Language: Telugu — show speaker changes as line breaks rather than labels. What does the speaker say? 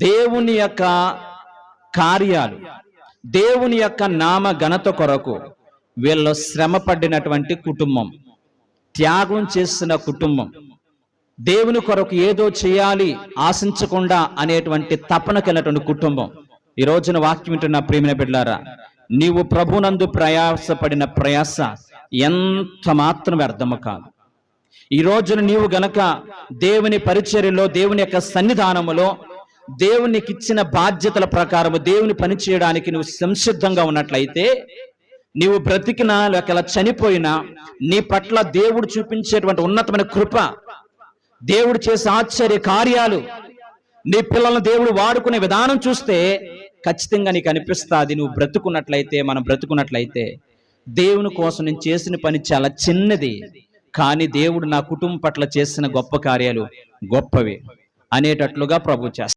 దేవుని యొక్క కార్యాలు, దేవుని యొక్క నామ ఘనత కొరకు వీళ్ళు శ్రమ పడినటువంటి కుటుంబం, త్యాగం చేసిన కుటుంబం, దేవుని కొరకు ఏదో చేయాలి ఆశించకుండా అనేటువంటి తపన కలిగినటువంటి కుటుంబం. ఈ రోజున వాక్యం వింటున్న ప్రియమైన బిడ్డలారా, నీవు ప్రభునందు ప్రయాసపడిన ప్రయాస ఎంత మాత్రం వ్యర్థము కాదు. ఈ రోజున నీవు గనక దేవుని పరిచర్యలో, దేవుని యొక్క సన్నిధానములో, దేవునికి ఇచ్చిన బాధ్యతల ప్రకారము దేవుని పని చేయడానికి నువ్వు సంసిద్ధంగా ఉన్నట్లయితే, నీవు బ్రతికినా లేక చనిపోయినా నీ పట్ల దేవుడు చూపించేటువంటి ఉన్నతమైన కృప, దేవుడు చేసే ఆశ్చర్య కార్యాలు, నీ పిల్లలను దేవుడు వాడుకునే విధానం చూస్తే ఖచ్చితంగా నీకు అనిపిస్తుంది. నువ్వు బ్రతుకున్నట్లయితే, మనం బ్రతుకున్నట్లయితే, దేవుని కోసం నేను చేసిన పని చాలా చిన్నది, కానీ దేవుడు నా కుటుంబం పట్ల చేసిన గొప్ప కార్యాలు గొప్పవి అనేటట్లుగా ప్రభు చేస్తాడు.